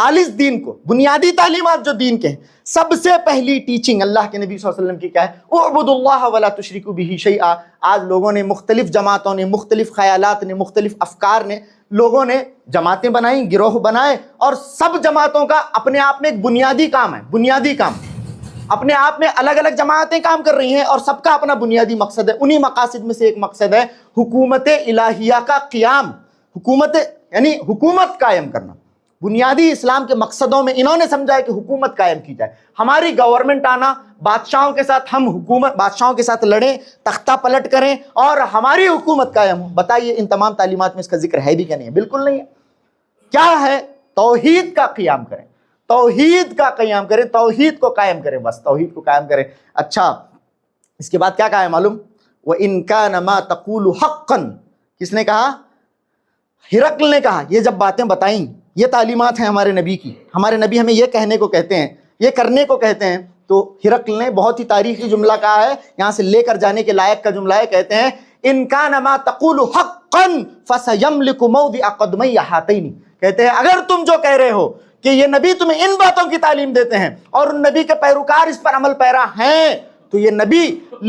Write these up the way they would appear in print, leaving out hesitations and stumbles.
خالص دین کو، بنیادی تعلیمات جو دین کے ہیں، سب سے پہلی ٹیچنگ اللہ کے نبی صلی اللہ علیہ وسلم کی کیا ہے؟ اعبدوا اللہ ولا تشرکوا بہ شیئا۔ آج لوگوں نے، مختلف جماعتوں نے، مختلف خیالات نے، مختلف افکار نے، لوگوں نے جماعتیں بنائیں، گروہ بنائے، اور سب جماعتوں کا اپنے آپ میں ایک بنیادی کام ہے، بنیادی کام اپنے آپ میں الگ الگ جماعتیں کام کر رہی ہیں، اور سب کا اپنا بنیادی مقصد ہے۔ انہی مقاصد میں سے ایک مقصد ہے حکومت الہیہ کا قیام، حکومت یعنی حکومت قائم کرنا۔ بنیادی اسلام کے مقصدوں میں انہوں نے سمجھا ہے کہ حکومت قائم کی جائے، ہماری گورنمنٹ آنا، بادشاہوں کے ساتھ ہم حکومت، بادشاہوں کے ساتھ لڑیں، تختہ پلٹ کریں اور ہماری حکومت قائم ہو۔ بتائیے ان تمام تعلیمات میں اس کا ذکر ہے بھی کہ نہیں ہے؟ بالکل نہیں ہے۔ کیا ہے؟ توحید کا قیام کریں، توحید کا قیام کریں، توحید کو قائم کریں، بس توحید کو قائم کریں۔ اچھا، اس کے بعد کیا کہا ہے معلوم؟ وَإِن كَانَ مَا تَقُولُ حَقًّا، کس نے کہا؟ ہرقل نے کہا۔ یہ جب باتیں بتائیں، یہ تعلیمات ہیں ہمارے نبی کی، ہمارے نبی ہمیں یہ کہنے کو کہتے ہیں، یہ کرنے کو کہتے ہیں، تو ہرقل نے بہت ہی تاریخی جملہ کہا ہے، یہاں سے لے کر جانے کے لائق کا جملہ ہے، کہتے ہیں ان کان ما تقول حقا فسيملك موضع قدمي هاتين، کہتے ہیں اگر تم جو کہہ رہے ہو کہ یہ نبی تمہیں ان باتوں کی تعلیم دیتے ہیں اور ان نبی کے پیروکار اس پر عمل پیرا ہیں، تو یہ نبی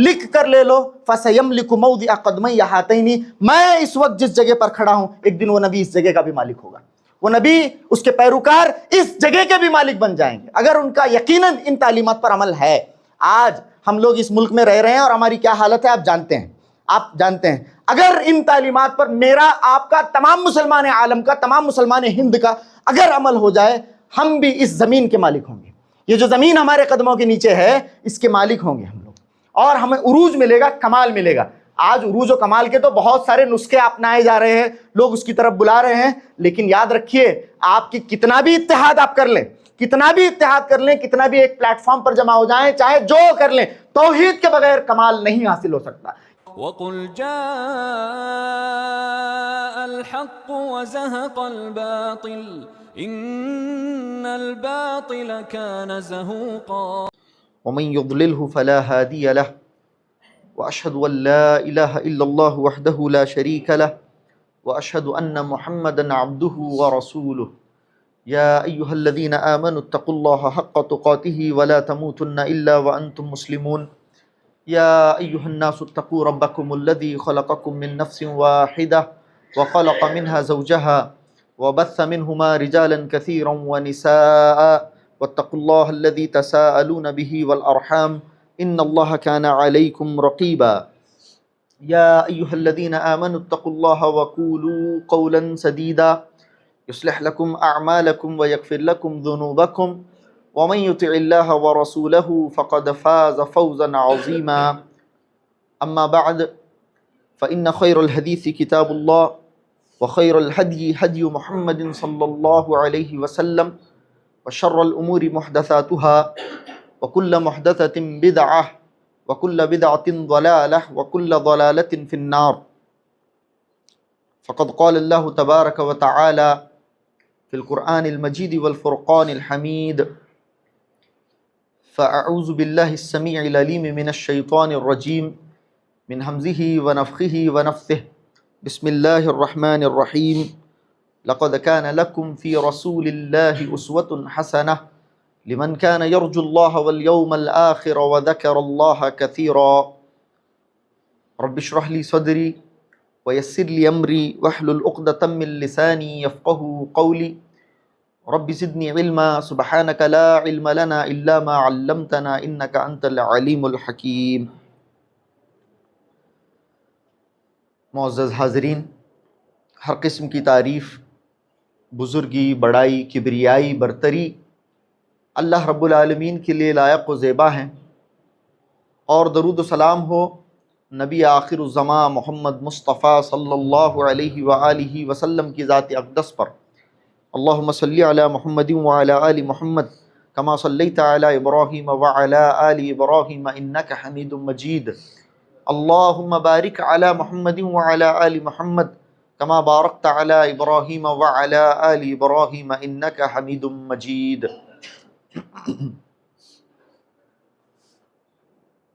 لکھ کر لے لو، فسيملك موضع قدمي هاتين، میں اس وقت جس جگہ پر کھڑا ہوں ایک دن وہ نبی اس جگہ کا بھی مالک ہوگا، وہ نبی، اس کے پیروکار اس جگہ کے بھی مالک بن جائیں گے، اگر ان کا یقیناً ان تعلیمات پر عمل ہے۔ آج ہم لوگ اس ملک میں رہ رہے ہیں اور ہماری کیا حالت ہے آپ جانتے ہیں، آپ جانتے ہیں۔ اگر ان تعلیمات پر میرا، آپ کا، تمام مسلمان عالم کا، تمام مسلمان ہند کا اگر عمل ہو جائے، ہم بھی اس زمین کے مالک ہوں گے۔ یہ جو زمین ہمارے قدموں کے نیچے ہے اس کے مالک ہوں گے ہم لوگ، اور ہمیں عروج ملے گا، کمال ملے گا۔ آج عروج و کمال کے تو بہت سارے نسخے اپنائے جا رہے ہیں، لوگ اس کی طرف بلا رہے ہیں، لیکن یاد رکھیے آپ کی کتنا بھی اتحاد آپ کر لیں، کتنا بھی اتحاد کر لیں، کتنا بھی ایک پلیٹ فارم پر جمع ہو جائیں، چاہے جو کر لیں، توحید کے بغیر کمال نہیں حاصل ہو سکتا۔ وَقُلْ جَاءَ الْحَقُّ وَزَهَقَ الْبَاطِلُ إِنَّ الْبَاطِلَ كَانَ زَهُوقًا ومن يضلله فلا هادي له واشهد ان لا اله الا الله وحده لا شريك له واشهد ان محمدا عبده ورسوله يا ايها الذين امنوا اتقوا الله حق تقاته ولا تموتن الا وانتم مسلمون يا ايها الناس اتقوا ربكم الذي خلقكم من نفس واحده وخلق منها زوجها وبث منهما رجالا كثيرا ونساء واتقوا الله الذي تساءلون به والأرحام إن الله كان عليكم رقيبا يا أيها الذين آمنوا اتقوا الله وقولوا قولا سديدا يصلح لكم أعمالكم ويغفر لكم ذنوبكم ومن يطع الله ورسوله فقد فاز فوزا عظيما أما بعد فإن خير الحديث كتاب الله وخير الهدي هدي محمد صلى الله عليه وسلم وشر الأمور محدثاتها وكل محدثة بدعة وكل بدعة ضلالة وكل ضلالة في النار فقد قال الله تبارك وتعالى في القرآن المجيد والفرقان الحميد فأعوذ بالله السميع العليم من الشيطان الرجيم من همزه ونفخه ونفثه بسم الله الرحمن الرحيم لقد كان لكم في رسول الله أسوة حسنة لمن كان يرجو الله واليوم الآخر وذكر الله كثيرا رب اشرح لي صدري ويسر لي أمري واحلل عقدة من لساني يفقهوا قولي رب زدني علما سبحانك لا علم لنا إلا ما علمتنا إنك أنت العليم الحكيم۔ معزز حاضرین، ہر قسم کی تعریف، بزرگی، بڑائی، کبریائی، برتری اللہ رب العالمین کے لیے لائق و زیبا ہیں، اور درود و سلام ہو نبی آخر الزماں محمد مصطفیٰ صلی اللہ علیہ وآلہ وسلم کی ذات اقدس پر۔ اللہم صلی علی محمد وعلی آل محمد کما صلیت علی ابراہیم وعلی آل ابراہیم انک حمید مجید۔ اللہم بارک علی محمد وعلی آل محمد کما بارکت علی ابراہیم وعلی آل ابراہیم انک حمید مجید۔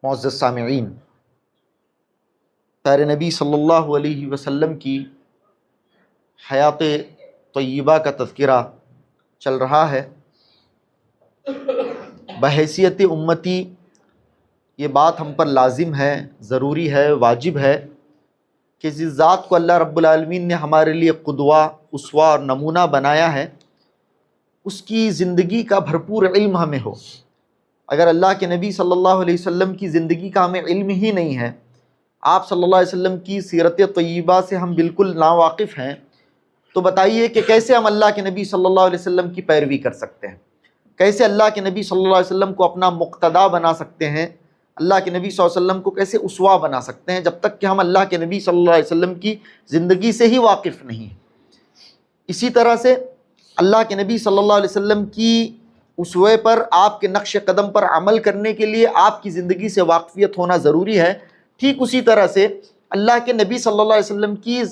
معزز سامعین، پیارے نبی صلی اللہ علیہ وسلم کی حیات طیبہ کا تذکرہ چل رہا ہے، بحیثیت امتی یہ بات ہم پر لازم ہے، ضروری ہے، واجب ہے کہ جس ذات کو اللہ رب العالمین نے ہمارے لیے قدوہ، اسوہ اور نمونہ بنایا ہے، اس کی زندگی کا بھرپور علم ہمیں ہو۔ اگر اللہ کے نبی صلی اللہ علیہ وسلم کی زندگی کا ہمیں علم ہی نہیں ہے، آپ صلی اللہ علیہ وسلم کی سیرت طیبہ سے ہم بالکل ناواقف ہیں، تو بتائیے کہ کیسے ہم اللہ کے نبی صلی اللہ علیہ وسلم کی پیروی کر سکتے ہیں؟ کیسے اللہ کے نبی صلی اللہ علیہ وسلم کو اپنا مقتدا بنا سکتے ہیں؟ اللہ کے نبی صلی اللہ علیہ وسلم کو کیسے اسوہ بنا سکتے ہیں جب تک کہ ہم اللہ کے نبی صلی اللہ علیہ وسلم کی زندگی سے ہی واقف نہیں ہیں؟ اسی طرح سے اللہ کے نبی صلی اللہ علیہ وسلم کی اسوے پر، آپ کے نقش قدم پر عمل کرنے کے لیے آپ کی زندگی سے واقفیت ہونا ضروری ہے۔ ٹھیک اسی طرح سے اللہ کے نبی صلی اللہ علیہ وسلم کی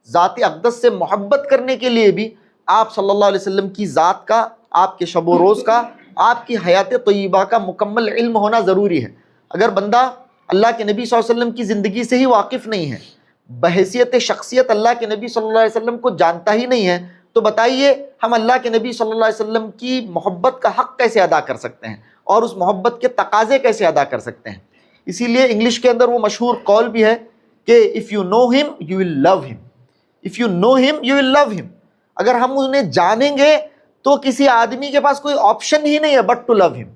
ذات اقدس سے محبت کرنے کے لیے بھی آپ صلی اللہ علیہ وسلم کی ذات کا، آپ کے شب و روز کا، آپ کی حیات طیبہ کا مکمل علم ہونا ضروری ہے۔ اگر بندہ اللہ کے نبی صلی اللہ علیہ وسلم کی زندگی سے ہی واقف نہیں ہے، بحیثیت شخصیت اللہ کے نبی صلی اللہ علیہ وسلم کو جانتا ہی نہیں ہے، تو بتائیے ہم اللہ کے نبی صلی اللہ علیہ وسلم کی محبت کا حق کیسے ادا کر سکتے ہیں اور اس محبت کے تقاضے کیسے ادا کر سکتے ہیں؟ اسی لیے انگلش کے اندر وہ مشہور قول بھی ہے کہ if you know him you will love him, if you know him you will love him۔ اگر ہم انہیں جانیں گے تو کسی آدمی کے پاس کوئی آپشن ہی نہیں ہے but to love him۔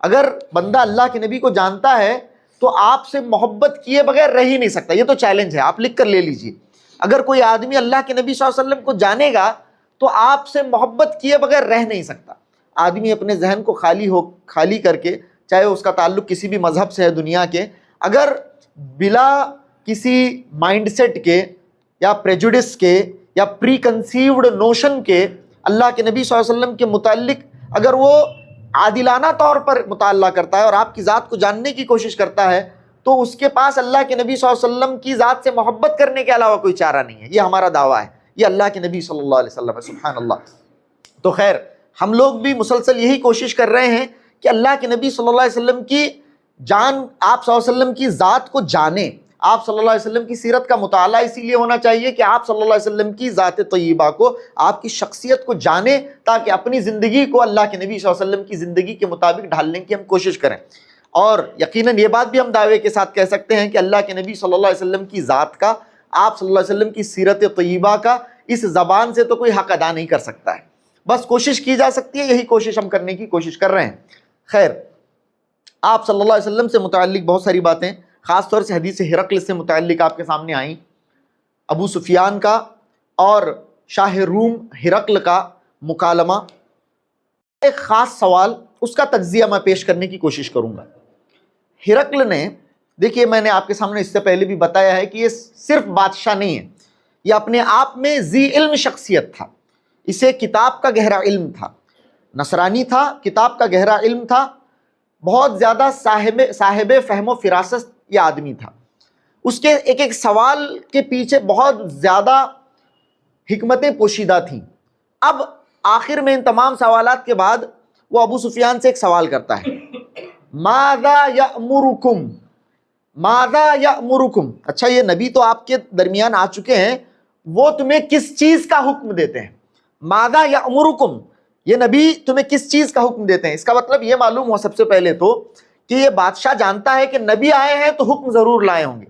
اگر بندہ اللہ کے نبی کو جانتا ہے تو آپ سے محبت کیے بغیر رہ ہی نہیں سکتا۔ یہ تو چیلنج ہے، آپ لکھ کر لے لیجئے۔ اگر کوئی آدمی اللہ کے نبی صلی اللہ علیہ وسلم کو جانے گا تو آپ سے محبت کیے بغیر رہ نہیں سکتا۔ آدمی اپنے ذہن کو خالی کر کے، چاہے اس کا تعلق کسی بھی مذہب سے ہے دنیا کے، اگر بلا کسی مائنڈ سیٹ کے یا پریجوڈس کے یا پری کنسیوڈ نوشن کے اللہ کے نبی صلی اللہ علیہ وسلم کے متعلق اگر وہ عادلانہ طور پر مطالعہ کرتا ہے اور آپ کی ذات کو جاننے کی کوشش کرتا ہے، تو اس کے پاس اللہ کے نبی صلی اللہ علیہ وسلم کی ذات سے محبت کرنے کے علاوہ کوئی چارہ نہیں ہے۔ یہ ہمارا دعویٰ ہے، یہ اللہ کے نبی صلی اللہ علیہ وسلم ہے، سبحان اللہ۔ تو خیر، ہم لوگ بھی مسلسل یہی کوشش کر رہے ہیں کہ اللہ کے نبی صلی اللہ علیہ وسلم کی جان، آپ صلی اللہ علیہ وسلم کی ذات کو جانیں۔ آپ صلی اللہ علیہ وسلم کی سیرت کا مطالعہ اسی لیے ہونا چاہیے کہ آپ صلی اللہ علیہ وسلم کی ذات طیبہ کو، آپ کی شخصیت کو جانیں، تاکہ اپنی زندگی کو اللہ کے نبی صلی اللہ علیہ وسلم کی زندگی کے مطابق ڈھالنے کی ہم کوشش کریں۔ اور یقیناً یہ بات بھی ہم دعوے کے ساتھ کہہ سکتے ہیں کہ اللہ کے نبی صلی اللہ علیہ وسلم کی ذات کا، آپ صلی اللہ علیہ وسلم کی سیرت طیبہ کا اس زبان سے تو کوئی حق ادا نہیں کر سکتا ہے، بس کوشش کی جا سکتی ہے، یہی کوشش ہم کرنے کی کوشش کر رہے ہیں۔ خیر، آپ صلی اللہ علیہ وسلم سے متعلق بہت ساری باتیں، خاص طور سے حدیث ہرقل سے متعلق آپ کے سامنے آئیں۔ ابو سفیان کا اور شاہ روم ہرقل کا مکالمہ، ایک خاص سوال، اس کا تجزیہ میں پیش کرنے کی کوشش کروں گا۔ ہرقل نے، دیکھیے میں نے آپ کے سامنے اس سے پہلے بھی بتایا ہے کہ یہ صرف بادشاہ نہیں ہے، یہ اپنے آپ میں ذی علم شخصیت تھا، اسے کتاب کا گہرا علم تھا، نصرانی تھا، کتاب کا گہرا علم تھا، بہت زیادہ صاحب فہم و فراست یہ آدمی تھا۔ اس کے ایک ایک سوال کے پیچھے بہت زیادہ حکمتیں پوشیدہ تھیں۔ اب آخر میں ان تمام سوالات کے بعد وہ ابو سفیان سے ایک سوال کرتا ہے، ماذا یأمرکم، ماذا یأمرکم، اچھا یہ نبی تو آپ کے درمیان آ چکے ہیں، وہ تمہیں کس چیز کا حکم دیتے ہیں؟ ماذا یأمرکم، یہ نبی تمہیں کس چیز کا حکم دیتے ہیں؟ اس کا مطلب یہ معلوم ہو سب سے پہلے تو کہ یہ بادشاہ جانتا ہے کہ نبی آئے ہیں تو حکم ضرور لائے ہوں گے،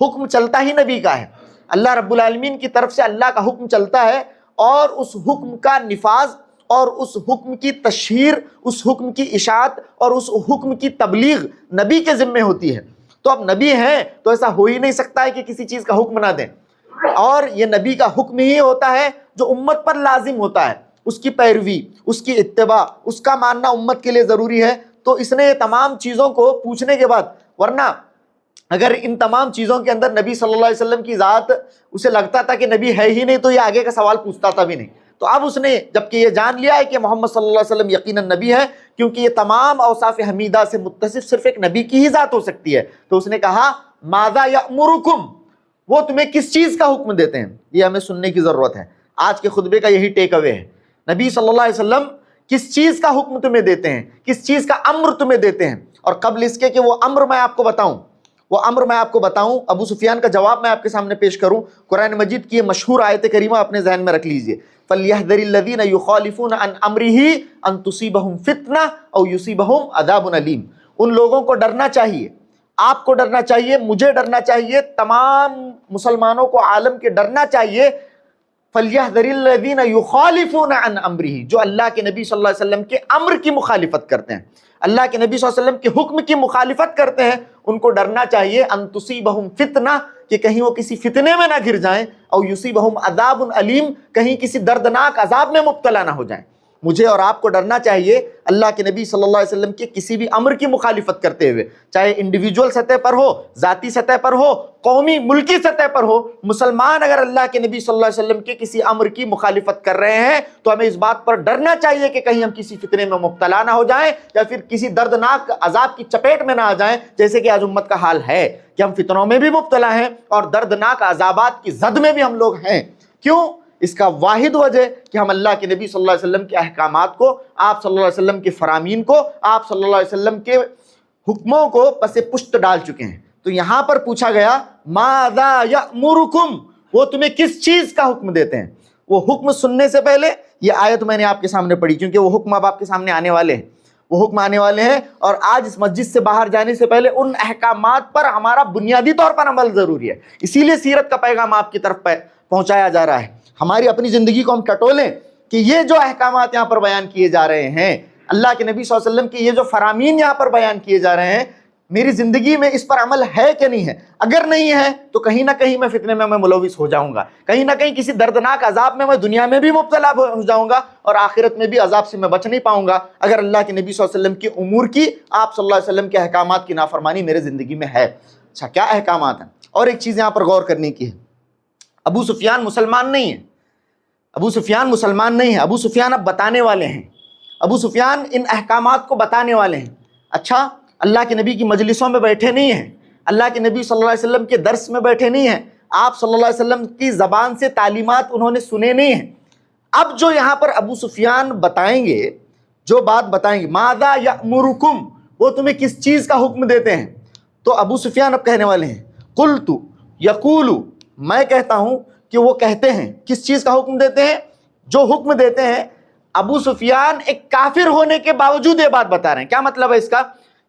حکم چلتا ہی نبی کا ہے، اللہ رب العالمین کی طرف سے اللہ کا حکم چلتا ہے، اور اس حکم کا نفاذ اور اس حکم کی تشہیر، اس حکم کی اشاعت اور اس حکم کی تبلیغ نبی کے ذمے ہوتی ہے۔ تو اب نبی ہیں تو ایسا ہو ہی نہیں سکتا ہے کہ کسی چیز کا حکم نہ دیں، اور یہ نبی کا حکم ہی ہوتا ہے جو امت پر لازم ہوتا ہے، اس کی پیروی، اس کی اتباع، اس کا ماننا امت کے لیے ضروری ہے۔ تو اس نے یہ تمام چیزوں کو پوچھنے کے بعد، ورنہ اگر ان تمام چیزوں کے اندر نبی صلی اللہ علیہ وسلم کی ذات اسے لگتا تھا کہ نبی ہے ہی نہیں تو یہ آگے کا سوال پوچھتا تھا بھی نہیں۔ تو اب اس نے جبکہ یہ جان لیا ہے کہ محمد صلی اللہ علیہ وسلم یقیناً نبی ہے، کیونکہ یہ تمام اوصاف حمیدہ سے متصف صرف ایک نبی کی ہی ذات ہو سکتی ہے، تو اس نے کہا ماذا یأمرکم، وہ تمہیں کس چیز کا حکم دیتے ہیں؟ یہ ہمیں سننے کی ضرورت ہے، آج کے خطبے کا یہی ٹیک اوے ہے۔ نبی صلی اللہ علیہ وسلم کس چیز کا حکم تمہیں دیتے ہیں، کس چیز کا امر تمہیں دیتے ہیں؟ اور قبل اس کے کہ وہ امر میں آپ کو بتاؤں، وہ امر میں آپ کو بتاؤں، ابو سفیان کا جواب میں آپ کے سامنے پیش کروں۔ قرآن مجید کی یہ مشہور آیت کریمہ اپنے ذہن میں رکھ لیجئے، فَلْيَحْذَرِ الَّذِينَ يُخَالِفُونَ عَنْ أَمْرِهِ أَن تُصِيبَهُمْ فِتْنَةٌ أَوْ يُصِيبَهُمْ عَذَابٌ أَلِيمٌ۔ ان لوگوں کو ڈرنا چاہیے، آپ کو ڈرنا چاہیے، مجھے ڈرنا چاہیے، تمام مسلمانوں کو، عالم کے ڈرنا چاہیے۔ فَلْيَحْذَرِ الَّذِينَ يُخَالِفُونَ عَنْ أَمْرِهِ، جو اللہ کے نبی صلی اللہ علیہ وسلم کے امر کی مخالفت کرتے ہیں، اللہ کے نبی صلی اللہ علیہ وسلم کے حکم کی مخالفت کرتے ہیں، ان کو ڈرنا چاہیے ان تصیبہم فتنہ، کہ کہیں وہ کسی فتنے میں نہ گر جائیں، او یصیبہم عذاب علیم، کہیں کسی دردناک عذاب میں مبتلا نہ ہو جائیں۔ مجھے اور آپ کو ڈرنا چاہیے اللہ کے نبی صلی اللہ علیہ وسلم کے کسی بھی امر کی مخالفت کرتے ہوئے، چاہے انڈیویجول سطح پر ہو، ذاتی سطح پر ہو، قومی ملکی سطح پر ہو۔ مسلمان اگر اللہ کے نبی صلی اللہ علیہ وسلم کے کسی امر کی مخالفت کر رہے ہیں تو ہمیں اس بات پر ڈرنا چاہیے کہ کہیں ہم کسی فتنے میں مبتلا نہ ہو جائیں، یا پھر کسی دردناک عذاب کی چپیٹ میں نہ آ جائیں، جیسے کہ آج امت کا حال ہے کہ ہم فتنوں میں بھی مبتلا ہیں اور دردناک عذابات کی زد میں بھی ہم لوگ ہیں۔ کیوں؟ اس کا واحد وجہ کہ ہم اللہ کے نبی صلی اللہ علیہ وسلم کے احکامات کو، آپ صلی اللہ علیہ وسلم کے فرامین کو، آپ صلی اللہ علیہ وسلم کے حکموں کو پس پشت ڈال چکے ہیں۔ تو یہاں پر پوچھا گیا ماذا یأمرکم، وہ تمہیں کس چیز کا حکم دیتے ہیں؟ وہ حکم سننے سے پہلے یہ آیت میں نے آپ کے سامنے پڑھی، کیونکہ وہ حکم اب آپ کے سامنے آنے والے ہیں، وہ حکم آنے والے ہیں، اور آج اس مسجد سے باہر جانے سے پہلے ان احکامات پر ہمارا بنیادی طور پر عمل ضروری ہے۔ اسی لیے سیرت کا پیغام آپ کی طرف پہنچایا جا رہا ہے۔ ہماری اپنی زندگی کو ہم ٹٹولیں کہ یہ جو احکامات یہاں پر بیان کیے جا رہے ہیں، اللہ کے نبی صلی اللہ علیہ وسلم کے یہ جو فرامین یہاں پر بیان کیے جا رہے ہیں، میری زندگی میں اس پر عمل ہے کہ نہیں ہے؟ اگر نہیں ہے تو کہیں نہ کہیں میں فتنے میں ملوث ہو جاؤں گا، کہیں نہ کہیں کسی دردناک عذاب میں دنیا میں بھی مبتلا ہو جاؤں گا، اور آخرت میں بھی عذاب سے میں بچ نہیں پاؤں گا اگر اللہ کے نبی صلی اللہ علیہ وسلم کے امور کی، آپ صلی اللہ علیہ وسلم کے احکامات کی نافرمانی میرے زندگی میں ہے۔ اچھا، کیا احکامات ہیں؟ اور ایک چیز یہاں پر غور کرنے کی ہے، ابو سفیان مسلمان نہیں ہے، ابو سفیان مسلمان نہیں ہے، ابو سفیان اب بتانے والے ہیں، ابو سفیان ان احکامات کو بتانے والے ہیں۔ اچھا، اللہ کے نبی کی مجلسوں میں بیٹھے نہیں ہیں، اللہ کے نبی صلی اللہ علیہ وسلم کے درس میں بیٹھے نہیں ہیں، آپ صلی اللہ علیہ وسلم کی زبان سے تعلیمات انہوں نے سنے نہیں ہیں۔ اب جو یہاں پر ابو سفیان بتائیں گے، جو بات بتائیں گے، ماذا یأمرکم، وہ تمہیں کس چیز کا حکم دیتے ہیں، تو ابو سفیان اب کہنے والے ہیں قلت یقول، میں کہتا ہوں کہ وہ کہتے ہیں۔ کس چیز کا حکم دیتے ہیں؟ جو حکم دیتے ہیں، ابو سفیان ایک کافر ہونے کے باوجود یہ بات بتا رہے ہیں۔ کیا مطلب ہے اس کا؟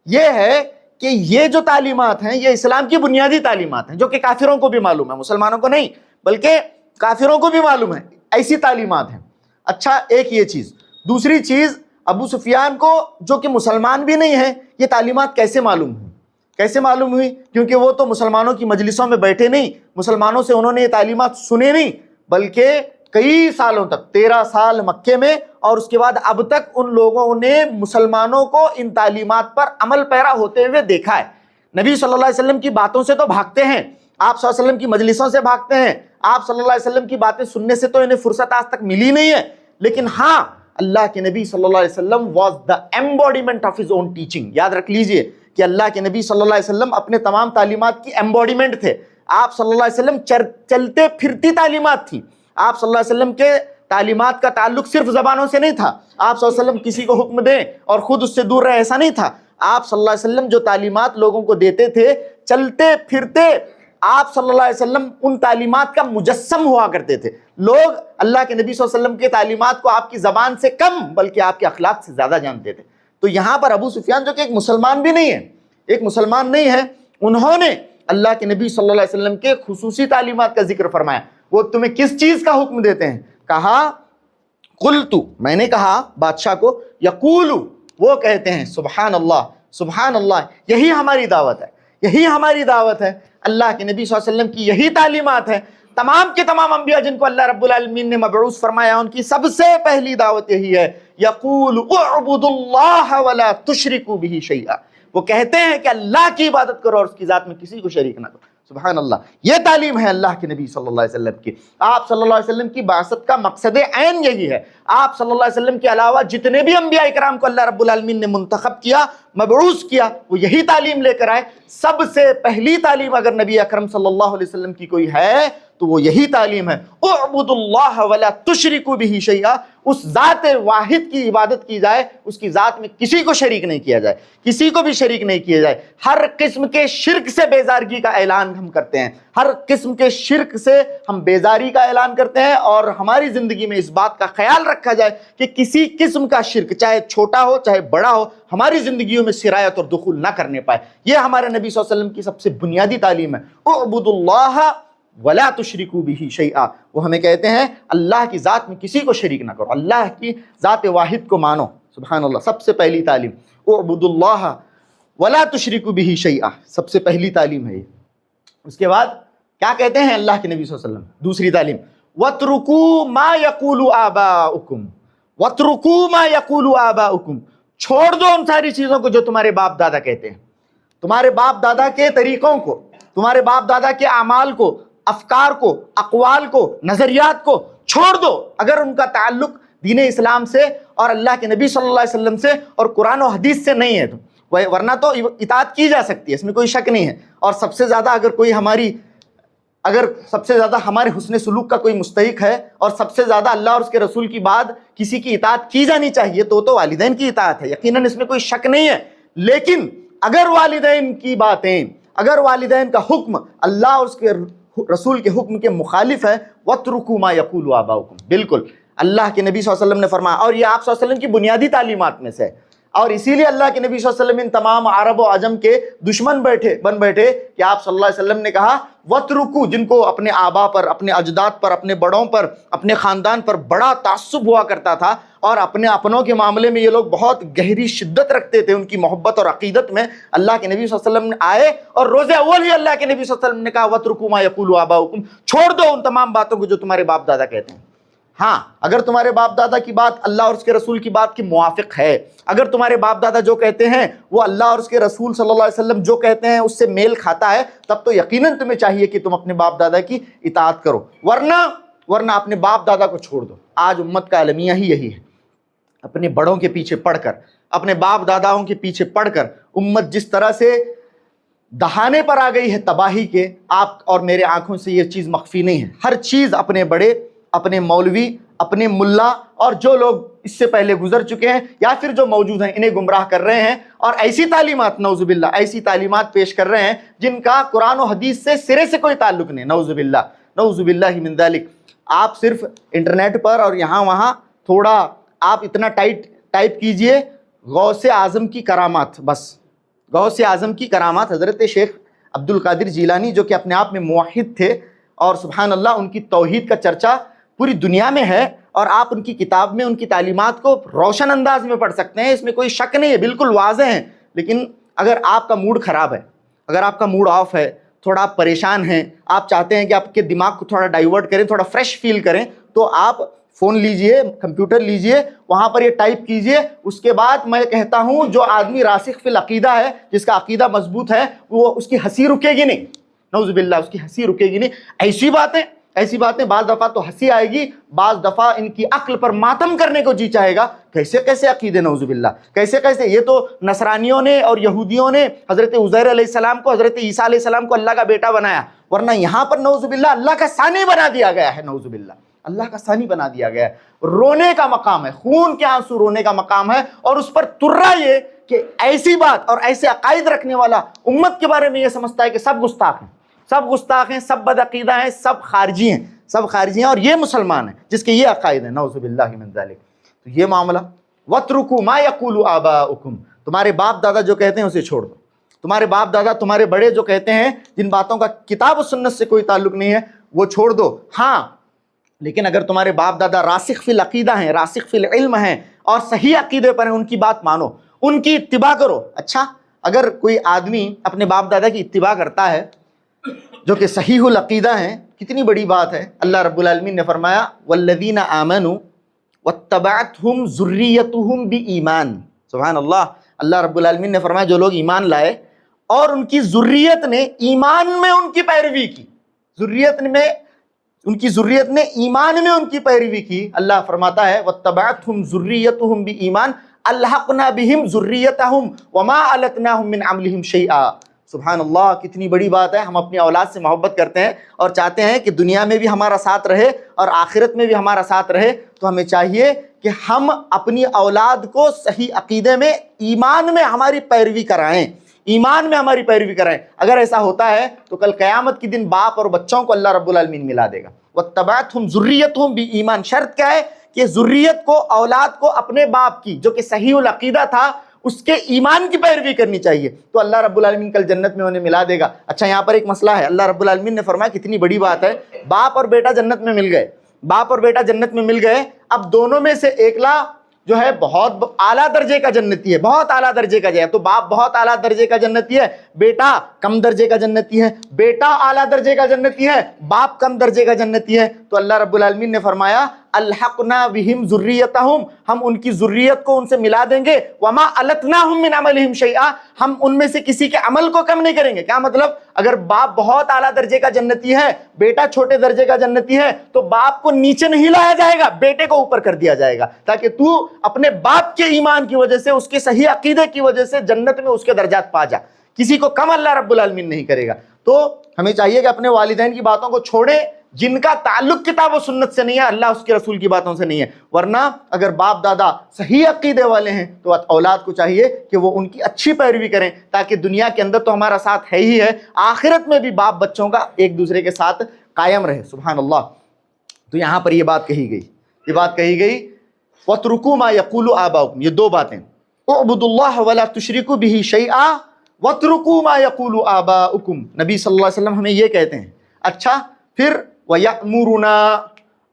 یہ ہے کہ یہ جو تعلیمات ہیں یہ اسلام کی بنیادی تعلیمات ہیں، جو کہ کافروں کو بھی معلوم ہے، مسلمانوں کو نہیں بلکہ کافروں کو بھی معلوم ہے، ایسی تعلیمات ہیں۔ اچھا، ایک یہ چیز۔ دوسری چیز، ابو سفیان کو جو کہ مسلمان بھی نہیں ہے، یہ تعلیمات کیسے معلوم ہوئی؟ کیسے معلوم ہوئی؟ کیونکہ وہ تو مسلمانوں کی مجلسوں میں بیٹھے نہیں، مسلمانوں سے انہوں نے یہ تعلیمات سنے نہیں، بلکہ کئی سالوں تک، 13 سال مکے میں، اور اس کے بعد اب تک ان لوگوں نے مسلمانوں کو ان تعلیمات پر عمل پیرا ہوتے ہوئے دیکھا ہے۔ نبی صلی اللہ علیہ وسلم کی باتوں سے تو بھاگتے ہیں، آپ صلی اللہ علیہ وسلم کی مجلسوں سے بھاگتے ہیں، آپ صلی اللہ علیہ وسلم کی باتیں سننے سے تو انہیں فرصت آج تک ملی نہیں ہے، لیکن ہاں، اللہ کے نبی صلی اللہ علیہ وسلم was the embodiment of his own teaching۔ یاد رکھ لیجئے کہ اللہ کے نبی صلی اللہ علیہ وسلم اپنے تمام تعلیمات کی ایمبوڈیمنٹ تھے۔ آپ صلی اللہ علیہ وسلم چلتے پھرتی تعلیمات تھی۔ آپ صلی اللہ علیہ وسلم کے تعلیمات کا تعلق صرف زبانوں سے نہیں تھا، آپ صلی اللہ علیہ وسلم کسی کو حکم دیں اور خود اس سے دور رہے، ایسا نہیں تھا۔ آپ صلی اللہ علیہ وسلم جو تعلیمات لوگوں کو دیتے تھے، چلتے پھرتے آپ صلی اللہ علیہ وسلم ان تعلیمات کا مجسم ہوا کرتے تھے۔ لوگ اللہ کے نبی صلی اللہ علیہ وسلم کے تعلیمات کو آپ کی زبان سے کم بلکہ آپ کے اخلاق سے زیادہ جانتے تھے۔ تو یہاں پر ابو سفیان جو کہ ایک مسلمان بھی نہیں ہے، ایک مسلمان نہیں ہے، انہوں نے اللہ کے نبی صلی اللہ علیہ وسلم کے خصوصی تعلیمات کا ذکر فرمایا۔ وہ تمہیں کس چیز کا حکم دیتے ہیں؟ کہا قلت، میں نے کہا بادشاہ کو، یقول، وہ کہتے ہیں، سبحان اللہ، سبحان اللہ، یہی ہماری دعوت ہے، یہی ہماری دعوت ہے، اللہ کے نبی صلی اللہ علیہ وسلم کی یہی تعلیمات ہیں۔ تمام کے تمام انبیاء جن کو اللہ رب العالمین نے مبعوث فرمایا، ان کی سب سے پہلی دعوت یہی ہے، یقول اعبدوا اللہ ولا تشرکوا بہ شیئا۔ وہ کہتے ہیں کہ اللہ کی عبادت کرو اور اس کی ذات میں کسی کو شریک نہ کرو۔ سبحان اللہ، یہ تعلیم ہے اللہ کے نبی صلی اللہ علیہ وسلم کی۔ آپ صلی اللہ علیہ وسلم کی بعثت کا مقصد عین یہی ہے۔ آپ صلی اللہ علیہ وسلم کے علاوہ جتنے بھی انبیاء اکرام کو اللہ رب العالمین نے منتخب کیا، مبعوث کیا وہ یہی تعلیم لے کر آئے۔ سب سے پہلی تعلیم اگر نبی اکرم صلی اللہ علیہ وسلم کی کوئی ہے تو وہ یہی تعلیم ہے، اعبدوا اللہ ولا تشرکوا بہ شیئا، اس ذات واحد کی عبادت کی جائے، اس کی ذات میں کسی کو شریک نہیں کیا جائے، کسی کو بھی شریک نہیں کیا جائے۔ ہر قسم کے شرک سے بیزارگی کا اعلان ہم کرتے ہیں، ہر قسم کے شرک سے ہم بیزاری کا اعلان کرتے ہیں، اور ہماری زندگی میں اس بات کا خیال رکھا جائے کہ کسی قسم کا شرک چاہے چھوٹا ہو چاہے بڑا ہو ہماری زندگیوں میں سرایت اور دخول نہ کرنے پائے۔ یہ ہمارے نبی صلی اللہ علیہ وسلم کی سب سے بنیادی تعلیم ہے، اعبدوا اللہ ولا تشرکوا بہ شیئا۔ وہ ہمیں کہتے ہیں اللہ کی ذات میں کسی کو شریک نہ کرو، اللہ کی ذات واحد کو مانو۔ سبحان اللہ، سب سے پہلی تعلیم اعبدوا اللہ ولا تشرکوا بہ شیئا، سب سے پہلی تعلیم ہے یہ۔ اس کے بعد کیا کہتے ہیں اللہ کے نبی صلی اللہ علیہ وسلم؟ دوسری تعلیم وَاتْرُكُوا مَا يَقُولُ آبَاؤُكُمْ، وَاتْرُكُوا مَا يَقُولُ آبَاؤُكُمْ، چھوڑ دو ان ساری چیزوں کو جو تمہارے باپ دادا کہتے ہیں، تمہارے باپ دادا کے طریقوں کو، تمہارے باپ دادا کے اعمال کو، افکار کو، اقوال کو، نظریات کو چھوڑ دو اگر ان کا تعلق دین اسلام سے اور اللہ کے نبی صلی اللہ علیہ وسلم سے اور قرآن و حدیث سے نہیں ہے تو ورنہ تو اطاعت کی جا سکتی ہے، اس میں کوئی شک نہیں ہے۔ اور سب سے زیادہ اگر سب سے زیادہ ہمارے حسن سلوک کا کوئی مستحق ہے اور سب سے زیادہ اللہ اور اس کے رسول کی بعد کسی کی اطاعت کی جانی چاہیے تو والدین کی اطاعت ہے، یقیناً اس میں کوئی شک نہیں ہے۔ لیکن اگر والدین کی باتیں، اگر والدین کا حکم اللہ اور اس کے رسول کے حکم کے مخالف ہے، وَاتْرُكُوا مَا يَقُولُ آبَاؤُكُمْ، بالکل اللہ کے نبی صلی اللہ علیہ وسلم نے فرمایا، اور یہ آپ صلی اللہ علیہ وسلم کی بنیادی تعلیمات میں سے ہے، اور اسی لیے اللہ کے نبی صلی اللہ علیہ وسلم ان تمام عرب و عجم کے دشمن بن بیٹھے کہ آپ صلی اللہ علیہ وسلم نے کہا وَاتْرُكُوا، جن کو اپنے آبا پر، اپنے اجداد پر، اپنے بڑوں پر، اپنے خاندان پر بڑا تعصب ہوا کرتا تھا، اور اپنے اپنوں کے معاملے میں یہ لوگ بہت گہری شدت رکھتے تھے ان کی محبت اور عقیدت میں۔ اللہ کے نبی صلی اللہ علیہ وسلم آئے اور روز اول ہی اللہ کے نبی صلی اللہ علیہ وسلم نے کہا وَاتْرُكُوا مَا يَقُولُ آبَاؤُكُمْ، چھوڑ دو ان تمام باتوں کو جو تمہارے باپ دادا کہتے ہیں۔ ہاں، اگر تمہارے باپ دادا کی بات اللہ اور اس کے رسول کی بات کے موافق ہے، اگر تمہارے باپ دادا جو کہتے ہیں وہ اللہ اور اس کے رسول صلی اللہ علیہ وسلم جو کہتے ہیں اس سے میل کھاتا ہے، تب تو یقیناً تمہیں چاہیے کہ تم اپنے باپ دادا کی اطاعت کرو، ورنہ اپنے باپ دادا کو چھوڑ دو۔ آج امت کا المیہ ہی یہی ہے، اپنے بڑوں کے پیچھے پڑھ کر، اپنے باپ داداؤں کے پیچھے پڑھ کر امت جس طرح سے دہانے پر آ گئی ہے تباہی کے، آپ اور میرے آنکھوں سے یہ چیز مخفی نہیں ہے۔ ہر چیز اپنے بڑے، اپنے مولوی، اپنے ملا اور جو لوگ اس سے پہلے گزر چکے ہیں یا پھر جو موجود ہیں انہیں گمراہ کر رہے ہیں، اور ایسی تعلیمات، نعوذ باللہ، ایسی تعلیمات پیش کر رہے ہیں جن کا قرآن و حدیث سے سرے سے کوئی تعلق نہیں، نعوذ باللہ، نعوذ باللہ من ذالک۔ آپ صرف انٹرنیٹ پر اور یہاں وہاں تھوڑا آپ اتنا ٹائپ کیجئے غوث اعظم کی کرامات، بس غوث اعظم کی کرامات، حضرت شیخ عبد القادر جیلانی جو کہ اپنے آپ میں موحد تھے، اور سبحان اللہ ان کی توحید کا چرچا پوری دنیا میں ہے، اور آپ ان کی کتاب میں ان کی تعلیمات کو روشن انداز میں پڑھ سکتے ہیں، اس میں کوئی شک نہیں ہے، بالکل واضح ہیں۔ لیکن اگر آپ کا موڈ خراب ہے، اگر آپ کا موڈ آف ہے، تھوڑا آپ پریشان ہیں، آپ چاہتے ہیں کہ آپ کے دماغ کو تھوڑا ڈائیورٹ کریں، تھوڑا فریش فیل کریں، تو آپ فون لیجئے، کمپیوٹر لیجئے، وہاں پر یہ ٹائپ کیجئے۔ اس کے بعد میں کہتا ہوں جو آدمی راسخ فی العقیدہ ہے، جس کا عقیدہ مضبوط ہے، وہ اس کی ہنسی رکے گی نہیں، نعوذ باللہ، اس کی ہنسی رکے گی نہیں۔ ایسی باتیں بعض دفعہ تو ہنسی آئے گی، بعض دفعہ ان کی عقل پر ماتم کرنے کو جی چاہے گا۔ کیسے عقیدے، نعوذ باللہ، کیسے یہ تو نصرانیوں نے اور یہودیوں نے حضرت عزیر علیہ السلام کو، حضرت عیسیٰ علیہ السلام کو اللہ کا بیٹا بنایا، ورنہ یہاں پر نعوذ باللہ اللہ کا ثانی بنا دیا گیا ہے، نعوذ باللہ اللہ کا ثانی بنا دیا گیا ہے۔ رونے کا مقام ہے، خون کے آنسو رونے کا مقام ہے، اور اس پر ترا یہ کہ ایسی بات اور ایسے عقائد رکھنے والا امت کے بارے میں یہ سمجھتا ہے کہ سب گستاخ ہیں، سب گستاخ ہیں، سب بدعقیدہ ہیں، سب خارجی ہیں، اور یہ مسلمان ہیں جس کے یہ عقائد ہیں، نعوذ باللہ من ذالک۔ تو یہ معاملہ وَاتْرُكُوا مَا يَقُولُ آبَاؤُكُمْ، تمہارے باپ دادا جو کہتے ہیں اسے چھوڑ دو، تمہارے باپ دادا، تمہارے بڑے جو کہتے ہیں، جن باتوں کا کتاب و سنت سے کوئی تعلق نہیں ہے، وہ چھوڑ دو۔ ہاں، لیکن اگر تمہارے باپ دادا راسخ فی العقیدہ ہیں، راسخ فی العلم ہیں، اور صحیح عقیدے پر ہیں، ان کی بات مانو، ان کی اتباع کرو۔ اچھا، اگر کوئی آدمی اپنے باپ دادا کی اتباع کرتا ہے جو کہ صحیح العقیدہ ہیں، کتنی بڑی بات ہے۔ اللہ رب العالمین نے فرمایا والذین آمنوا واتبعتهم ذریتهم بایمان، سبحان اللہ، اللہ رب العالمین نے فرمایا جو لوگ ایمان لائے اور ان کی ذریت نے ایمان میں ان کی پیروی کی، ان کی ذریت نے ایمان میں ان کی پیروی کی، اللہ فرماتا ہے واتبعتهم ذریتهم بایمان الحقنا بہم ذریتہم وما التناہم من عملہم شیئا۔ سبحان اللہ، کتنی بڑی بات ہے۔ ہم اپنی اولاد سے محبت کرتے ہیں اور چاہتے ہیں کہ دنیا میں بھی ہمارا ساتھ رہے اور آخرت میں بھی ہمارا ساتھ رہے، تو ہمیں چاہیے کہ ہم اپنی اولاد کو صحیح عقیدے میں، ایمان میں ہماری پیروی کرائیں، ایمان میں ہماری پیروی کرائیں۔ اگر ایسا ہوتا ہے تو کل قیامت کے دن باپ اور بچوں کو اللہ رب العالمین ملا دے گا۔ وَاتَّبَعَتْهُمْ ذُرِّيَّتُهُمْ بِإِيمَانٍ، شرط کیا ہے کہ ذریت کو، اولاد کو اپنے باپ کی جو کہ صحیح العقیدہ تھا اس کے ایمان کی پیروی کرنی چاہیے، تو اللہ رب العالمین کل جنت میں انہیں ملا دے گا۔ اچھا، یہاں پر ایک مسئلہ ہے، اللہ رب العالمین نے فرمایا کتنی بڑی بات ہے، باپ اور بیٹا جنت میں مل گئے، باپ اور بیٹا جنت میں مل گئے، اب دونوں میں سے ایکلا جو ہے بہت اعلیٰ درجے کا جنتی ہے، بہت اعلیٰ درجے کا ہے، تو باپ بہت اعلیٰ درجے کا جنتی ہے، بیٹا کم درجے کا جنتی ہے، بیٹا اعلیٰ درجے کا جنتی ہے، باپ کم درجے کا جنتی ہے، تو اللہ رب العالمین نے فرمایا الحقنا بہم ذریتہم، ہم ان کی ذریت کو ان سے ملا دیں گے، وما التناہم من عملہم شیئا، ہم ان میں سے کسی کے عمل کو کم نہیں کریں گے۔ کیا مطلب؟ اگر باپ بہت اعلیٰ درجے کا جنتی ہے، بیٹا چھوٹے درجے کا جنتی ہے، تو باپ کو نیچے نہیں لایا جائے گا، بیٹے کو اوپر کر دیا جائے گا، تاکہ تو اپنے باپ کے ایمان کی وجہ سے، اس کے صحیح عقیدے کی وجہ سے جنت میں اس کے درجات پا جا، کسی کو کم اللہ رب العالمین نہیں کرے گا۔ تو ہمیں چاہیے کہ اپنے والدین کی باتوں کو چھوڑیں جن کا تعلق کتاب و سنت سے نہیں ہے، اللہ اس کے رسول کی باتوں سے نہیں ہے، ورنہ اگر باپ دادا صحیح عقیدے والے ہیں تو اولاد کو چاہیے کہ وہ ان کی اچھی پیروی کریں، تاکہ دنیا کے اندر تو ہمارا ساتھ ہے ہی ہے، آخرت میں بھی باپ بچوں کا ایک دوسرے کے ساتھ قائم رہے۔ سبحان اللہ۔ تو یہاں پر یہ بات کہی گئی، یہ بات کہی گئی وَاتْرُكُوا مَا يَقُولُ آبَاؤُكُمْ، یہ دو باتیں، اعبدوا اللہ ولا تشرکوا بہ شیئا وَاتْرُكُوا مَا يَقُولُ آبَاؤُكُمْ، نبی صلی اللہ علیہ وسلم ہمیں یہ کہتے ہیں۔ اچھا، پھر وَيَأْمُرُنَا،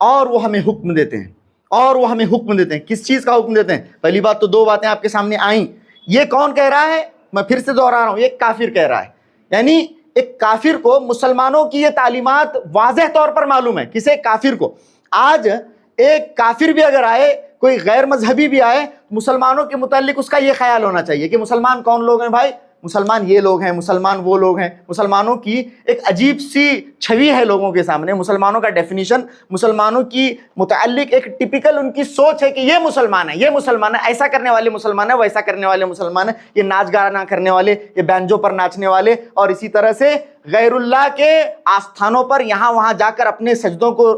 اور وہ ہمیں حکم دیتے ہیں، اور وہ ہمیں حکم دیتے ہیں، کس چیز کا حکم دیتے ہیں؟ پہلی بات تو دو باتیں آپ کے سامنے آئیں، یہ کون کہہ رہا ہے؟ میں پھر سے دوہرا رہا ہوں، یہ کافر کہہ رہا ہے، یعنی ایک کافر کو مسلمانوں کی یہ تعلیمات واضح طور پر معلوم ہے، کسے؟ کافر کو۔ آج ایک کافر بھی اگر آئے، کوئی غیر مذہبی بھی آئے، مسلمانوں کے متعلق اس کا یہ خیال ہونا چاہیے کہ مسلمان کون لوگ ہیں بھائی؟ مسلمان یہ لوگ ہیں، مسلمان وہ لوگ ہیں۔ مسلمانوں کی ایک عجیب سی چھوی ہے لوگوں کے سامنے، مسلمانوں کا ڈیفینیشن، مسلمانوں کی متعلق ایک ٹپیکل ان کی سوچ ہے کہ یہ مسلمان ہے، یہ مسلمان ہے، ایسا کرنے والے مسلمان ہیں، ویسا کرنے والے مسلمان ہیں، یہ ناچ گانا کرنے والے، یہ بینجو پر ناچنے والے، اور اسی طرح سے غیر اللہ کے آستھانوں پر یہاں وہاں جا کر اپنے سجدوں کو،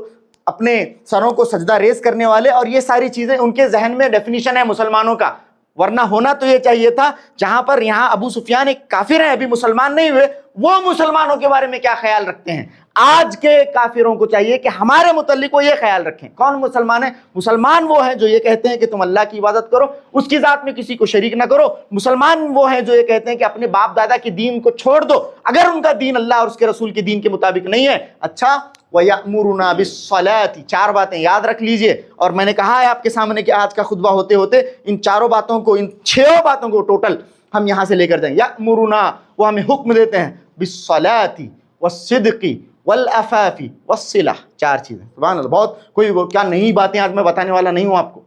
اپنے سروں کو سجدہ ریز کرنے والے، اور یہ ساری چیزیں ان کے ذہن میں ڈیفینیشن ہے مسلمانوں کا۔ ورنہ ہونا تو یہ چاہیے تھا، جہاں پر یہاں ابو سفیان ایک کافر ہیں، ابھی مسلمان نہیں ہوئے، وہ مسلمانوں کے بارے میں کیا خیال رکھتے ہیں؟ آج کے کافروں کو چاہیے کہ ہمارے متعلق وہ یہ خیال رکھیں۔ کون مسلمان ہیں؟ مسلمان وہ ہیں جو یہ کہتے ہیں کہ تم اللہ کی عبادت کرو، اس کی ذات میں کسی کو شریک نہ کرو۔ مسلمان وہ ہیں جو یہ کہتے ہیں کہ اپنے باپ دادا کے دین کو چھوڑ دو اگر ان کا دین اللہ اور اس کے رسول کے دین کے مطابق نہیں ہے۔ اچھا، وَيَأْمُرُنَا بِالصَّلَاةِ، چار باتیں یاد رکھ لیجئے، اور میں نے کہا ہے آپ کے سامنے کہ آج کا خطبہ ہوتے ہوتے ان چاروں باتوں کو، ان 6 باتوں کو ٹوٹل ہم یہاں سے لے کر جائیں۔ یأمرنا، وہ ہمیں حکم دیتے ہیں، بالصلاۃ والصدق والعفاف والصلہ، 4 چیزیں۔ سبحان اللہ، بہت کوئی وہ کیا نئی باتیں آج میں بتانے والا نہیں ہوں آپ کو،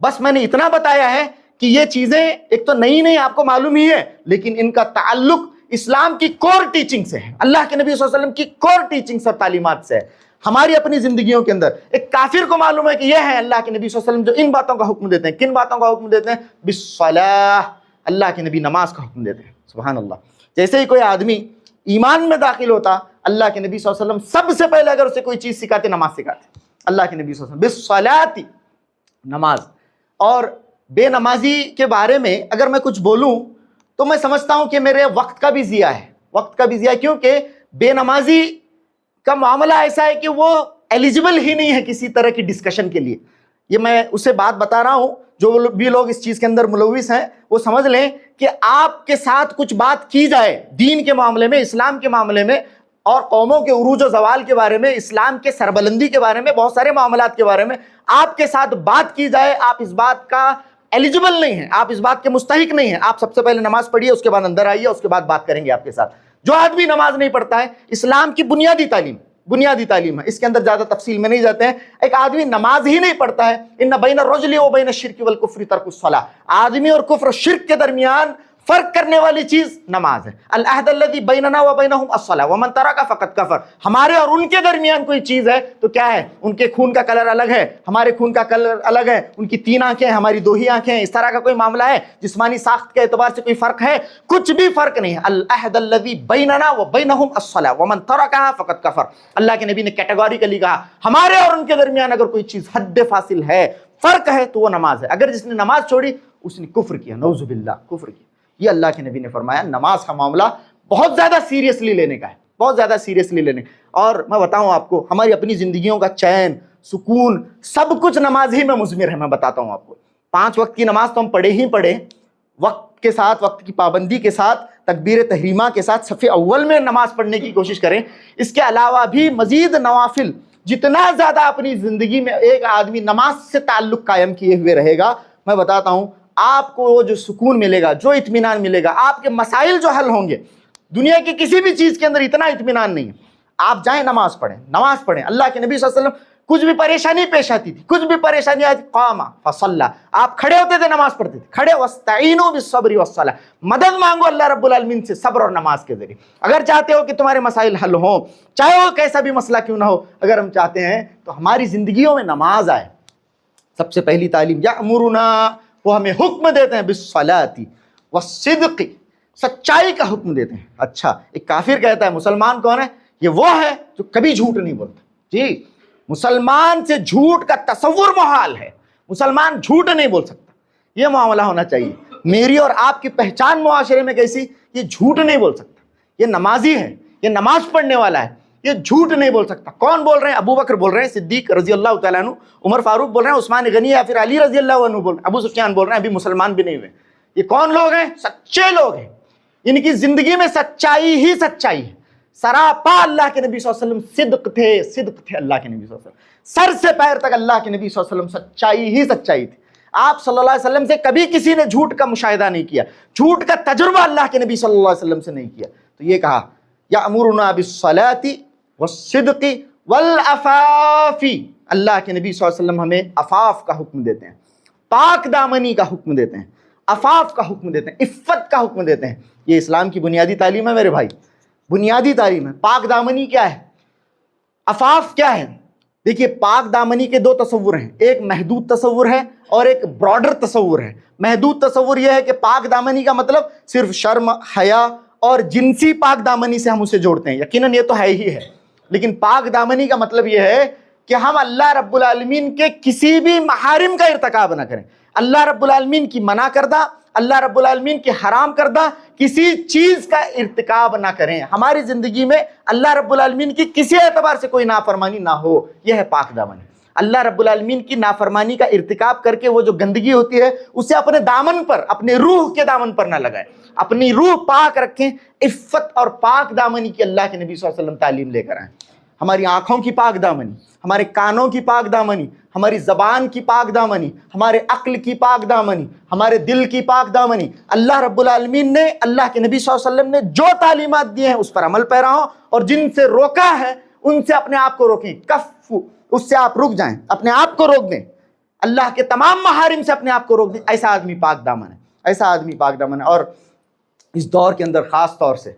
بس میں نے اتنا بتایا ہے کہ یہ چیزیں ایک تو نئی نہیں آپ کو معلوم ہی ہے، لیکن ان کا تعلق اسلام کی کور ٹیچنگ سے ہے، اللہ کے نبی صلی اللہ علیہ وسلم کی کور ٹیچنگ اور تعلیمات سے ہے، ہماری اپنی زندگیوں کے اندر۔ ایک کافر کو معلوم ہے کہ یہ ہے اللہ کے نبی صلی اللہ علیہ وسلم جو ان باتوں کا حکم دیتے ہیں۔ کن باتوں کا حکم دیتے ہیں؟ بالصلاۃ، اللہ کے نبی نماز کا حکم دیتے ہیں۔ سبحان اللہ، جیسے ہی کوئی آدمی ایمان میں داخل ہوتا، اللہ کے نبی صلی اللہ علیہ وسلم سب سے پہلے اگر اسے کوئی چیز سکھاتے، نماز سکھاتے۔ اللہ کے نبی صلی اللہ علیہ وسلم بالصلاۃ، نماز۔ اور بے نمازی کے بارے میں اگر میں کچھ بولوں تو میں سمجھتا ہوں کہ میرے وقت کا بھی ضیاع ہے، وقت کا بھی ضیاع ہے، کیونکہ بے نمازی کا معاملہ ایسا ہے کہ وہ ایلیجیبل ہی نہیں ہے کسی طرح کی ڈسکشن کے لیے۔ یہ میں اسے بات بتا رہا ہوں، جو بھی لوگ اس چیز کے اندر ملوث ہیں وہ سمجھ لیں کہ آپ کے ساتھ کچھ بات کی جائے دین کے معاملے میں، اسلام کے معاملے میں، اور قوموں کے عروج و زوال کے بارے میں، اسلام کے سربلندی کے بارے میں، بہت سارے معاملات کے بارے میں آپ کے ساتھ بات کی جائے، آپ اس بات کا ایلیجیبل نہیں ہیں، آپ اس بات کے مستحق نہیں ہیں۔ آپ سب سے پہلے نماز پڑھیے، اس کے بعد اندر آئیے، اس کے بعد بات کریں گے آپ کے ساتھ۔ جو آدمی نماز نہیں پڑھتا ہے، اسلام کی بنیادی تعلیم ہے، اس کے اندر زیادہ تفصیل میں نہیں جاتے ہیں۔ ایک آدمی نماز ہی نہیں پڑھتا ہے، ان بین الرجل و بین الشرک والکفر ترک الصلاۃ، آدمی اور کفر و شرک کے درمیان فرق کرنے والی چیز نماز ہے. العہد الذی بیننا و بینہم الصلاۃ ومن ترک فقد کفر. ہمارے اور ان کے درمیان کوئی چیز ہے تو کیا ہے؟ ان کے خون کا کلر الگ ہے، ہمارے خون کا کلر الگ ہے، ان کی 3 آنکھیں ہیں، ہماری 2 ہی آنکھیں ہیں، اس طرح کا کوئی معاملہ ہے؟ جسمانی ساخت کے اعتبار سے کوئی فرق ہے؟ کچھ بھی فرق نہیں ہے. العہد الذی بیننا و بینہم الصلاۃ ومن ترکھا فقد کفر. اللہ کے نبی نے کیٹیگوریکلی کہا ہمارے اور ان کے درمیان اگر کوئی چیز حد فاصل ہے، فرق ہے، تو وہ نماز ہے. اگر جس نے نماز چھوڑی اس نے کفر کیا، نعوذ باللہ کفر کیا. یہ اللہ کے نبی نے فرمایا نماز کا معاملہ بہت زیادہ سیریسلی لینے کا ہے، بہت زیادہ سیریسلی لینے. اور میں بتاؤں آپ کو، ہماری اپنی زندگیوں کا چین، سکون، سب کچھ نماز ہی میں مضمر ہے. میں بتاتا ہوں آپ کو، 5 وقت کی نماز تو ہم پڑھے ہی پڑھے، وقت کے ساتھ، وقت کی پابندی کے ساتھ، تکبیر تحریمہ کے ساتھ صف اول میں نماز پڑھنے کی کوشش کریں. اس کے علاوہ بھی مزید نوافل جتنا زیادہ اپنی زندگی میں ایک آدمی نماز سے تعلق قائم کیے ہوئے رہے گا، میں بتاتا ہوں آپ کو جو سکون ملے گا، جو اطمینان ملے گا، آپ کے مسائل جو حل ہوں گے. دنیا کی کسی بھی چیز کے اندر اتنا اطمینان نہیں ہے. آپ جائیں نماز پڑھیں، نماز پڑھیں. اللہ کے نبی صلی اللہ علیہ وسلم کچھ بھی پریشانی پیش آتی تھی، کچھ بھی پریشانی آتی، قام فصلی، آپ کھڑے ہوتے تھے، نماز پڑھتے تھے، کھڑے. واستعینوا بالصبر والصلاۃ، مدد مانگو اللہ رب العالمین سے صبر اور نماز کے ذریعے. اگر چاہتے ہو کہ تمہارے مسائل حل ہوں، چاہے وہ کیسا بھی مسئلہ کیوں نہ ہو، اگر ہم چاہتے ہیں تو ہماری زندگیوں میں نماز آئے. سب سے پہلی تعلیم یأمرنا، وہ ہمیں حکم دیتے ہیں بالصلاۃ والصدق، سچائی کا حکم دیتے ہیں. اچھا، ایک کافر کہتا ہے مسلمان کون ہے؟ یہ وہ ہے جو کبھی جھوٹ نہیں بولتا. جی، مسلمان سے جھوٹ کا تصور محال ہے. مسلمان جھوٹ نہیں بول سکتا. یہ معاملہ ہونا چاہیے. میری اور آپ کی پہچان معاشرے میں کیسی؟ یہ جھوٹ نہیں بول سکتا، یہ نمازی ہے، یہ نماز پڑھنے والا ہے، یہ جھوٹ نہیں بول سکتا. کون بول رہے ہیں؟ ابو بکر بول رہے ہیں، صدیق رضی اللہ تعالیٰ عنہ، عمر فاروق بول رہے ہیں، عثمان غنی یا پھر علی رضی اللہ عنہ بول رہے ہیں، ابو سفیان بول رہے ہیں، ابھی مسلمان بھی نہیں ہوئے. یہ کون لوگ ہیں؟ سچے لوگ ہیں. ان کی زندگی میں سچائی ہی سچائی ہے. سراپا اللہ کے نبی صلی اللہ علیہ وسلم صدق تھے، صدق تھے اللہ کے نبی صلی اللہ علیہ وسلم. سر سے پیر تک اللہ کے نبی صلی اللہ علیہ وسلم سچائی ہی سچائی تھی. آپ صلی اللہ علیہ وسلم سے کبھی کسی نے جھوٹ کا مشاہدہ نہیں کیا، جھوٹ کا تجربہ اللہ کے نبی صلی اللہ علیہ وسلم سے نہیں کیا. تو یہ کہا یأمرنا بالصلاۃ والصدق والعفاف. اللہ کے نبی صلی اللہ علیہ وسلم ہمیں عفاف کا حکم دیتے ہیں، پاک دامنی کا حکم دیتے ہیں، عفاف کا حکم دیتے ہیں، عفت کا حکم دیتے ہیں. یہ اسلام کی بنیادی تعلیم ہے میرے بھائی، بنیادی تعلیم ہے. پاک دامنی کیا ہے؟ عفاف کیا ہے؟ دیکھیے، پاک دامنی کے 2 تصور ہیں. ایک محدود تصور ہے اور ایک براڈر تصور ہے. محدود تصور یہ ہے کہ پاک دامنی کا مطلب صرف شرم، حیا اور جنسی پاک دامنی سے ہم اسے جوڑتے ہیں. یقیناً یہ تو ہے ہی ہے، لیکن پاک دامنی کا مطلب یہ ہے کہ ہم اللہ رب العالمین کے کسی بھی محارم کا ارتکاب نہ کریں. اللہ رب العالمین کی منع کردہ، اللہ رب العالمین کی حرام کردہ کسی چیز کا ارتکاب نہ کریں. ہماری زندگی میں اللہ رب العالمین کی کسی اعتبار سے کوئی نافرمانی نہ ہو. یہ ہے پاک دامنی. اللہ رب العالمین کی نافرمانی کا ارتکاب کر کے وہ جو گندگی ہوتی ہے اسے اپنے دامن پر، اپنے روح کے دامن پر نہ لگائیں. اپنی روح پاک رکھیں. عفت اور پاک دامنی کی اللہ کے نبی صلی اللہ علیہ وسلم تعلیم لے کر آئیں. ہماری آنکھوں کی پاک دامنی، ہمارے کانوں کی پاک دامنی، ہماری زبان کی پاک دامنی، ہمارے عقل کی پاک دامنی، ہمارے دل کی پاک دامنی. اللہ رب العالمین نے، اللہ کے نبی صلی اللہ علیہ وسلم نے جو تعلیمات دی ہیں اس پر عمل پیرا ہوں، اور جن سے روکا ہے ان سے اپنے آپ کو روکیں. کف، اس سے آپ رک جائیں، اپنے آپ کو روک دیں. اللہ کے تمام محارم سے اپنے آپ کو روک دیں. ایسا آدمی پاک دامن ہے، ایسا آدمی پاک دامن ہے. اور اس دور کے اندر خاص طور سے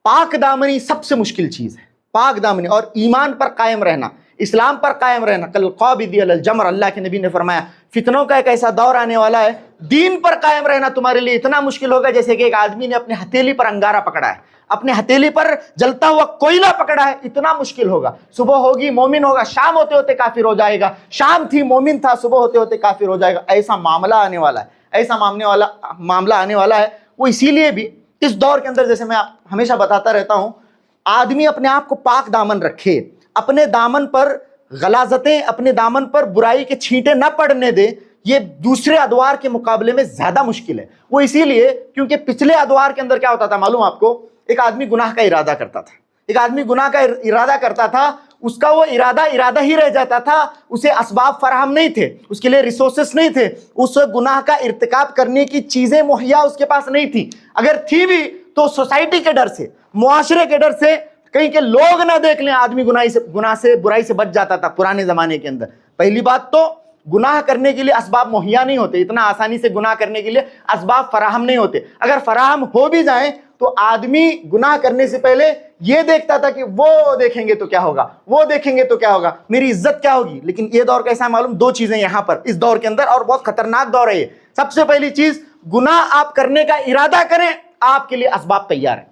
پاک دامنی سب سے مشکل چیز ہے. پاک دامنی اور ایمان پر قائم رہنا، اسلام پر قائم رہنا. کالقابض علی الجمر، اللہ کے نبی نے فرمایا فتنوں کا ایک ایسا دور آنے والا ہے، دین پر قائم رہنا تمہارے لیے اتنا مشکل ہوگا جیسے کہ ایک آدمی نے اپنے ہتھیلی پر انگارہ پکڑا ہے، اپنے ہتھیلی پر جلتا ہوا کوئلہ پکڑا ہے. اتنا مشکل ہوگا. صبح ہوگی مومن ہوگا، شام ہوتے ہوتے کافر ہو جائے گا. شام تھی مومن تھا، صبح ہوتے ہوتے کافر ہو جائے گا. ایسا معاملہ آنے والا ہے، ایسا معاملہ آنے والا ہے. وہ اسی لیے بھی اس دور کے اندر، جیسے میں ہمیشہ بتاتا رہتا ہوں، آدمی اپنے آپ کو پاک دامن رکھے، اپنے دامن پر غلاظتیں، اپنے دامن پر برائی کے چھینٹے نہ پڑنے دے. یہ دوسرے ادوار کے مقابلے میں زیادہ مشکل ہے. وہ اسی لیے کیونکہ پچھلے ادوار کے اندر کیا ہوتا تھا معلوم آپ کو؟ ایک آدمی گناہ کا ارادہ کرتا تھا، ایک آدمی گناہ کا ارادہ کرتا تھا، اس کا وہ ارادہ ہی رہ جاتا تھا. اسے اسباب فراہم نہیں تھے، اس کے لیے ریسورسز نہیں تھے، اس گناہ کا ارتکاب کرنے کی چیزیں مہیا اس کے پاس نہیں تھی. اگر تھی بھی تو سوسائٹی کے ڈر سے، معاشرے کے ڈر سے، کہیں کہ لوگ نہ دیکھ لیں، آدمی گناہ سے، برائی سے بچ جاتا تھا پرانے زمانے کے اندر. پہلی بات تو گناہ کرنے کے لیے اسباب مہیا نہیں ہوتے، اتنا آسانی سے گناہ کرنے کے لیے اسباب فراہم نہیں ہوتے. اگر فراہم ہو بھی جائیں تو آدمی گناہ کرنے سے پہلے یہ دیکھتا تھا کہ وہ دیکھیں گے تو کیا ہوگا، وہ دیکھیں گے تو کیا ہوگا، میری عزت کیا ہوگی. لیکن یہ دور کیسا ہے معلوم؟ دو چیزیں یہاں پر اس دور کے اندر، اور بہت خطرناک دور ہے یہ. سب سے پہلی چیز، گناہ آپ کرنے کا ارادہ کریں، آپ کے لیے اسباب تیار ہیں.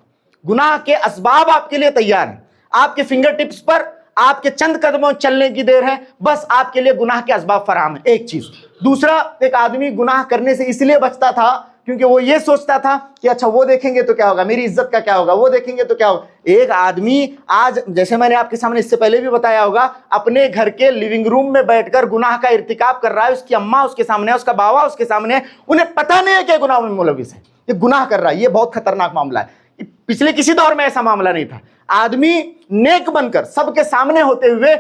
گناہ کے اسباب آپ کے لیے تیار ہیں، آپ کے فنگر ٹپس پر آپ کے چند قدموں چلنے کی دیر ہے، بس آپ کے لیے گناہ کے اسباب فراہم ہیں. ایک چیز. دوسرا، ایک آدمی گناہ کرنے سے اس لیے بچتا تھا کیونکہ وہ یہ سوچتا تھا کہ اچھا وہ دیکھیں گے تو کیا ہوگا، میری عزت کا کیا ہوگا، وہ دیکھیں گے تو کیا ہوگا. ایک آدمی آج، جیسے میں نے آپ کے سامنے اس سے پہلے بھی بتایا ہوگا، اپنے گھر کے لیونگ روم میں بیٹھ کر گناہ کا ارتکاب کر رہا ہے، اس کی اماں اس کے سامنے ہے، اس کا باوا اس کے سامنے ہے، انہیں پتہ نہیں ہے کہ گناہ میں ملوث ہے، یہ گناہ کر رہا ہے. یہ بہت خطرناک معاملہ ہے. پچھلے کسی دور میں ایسا معاملہ نہیں تھا. آدمی نیک بن کر سب کے سامنے ہوتے ہوئے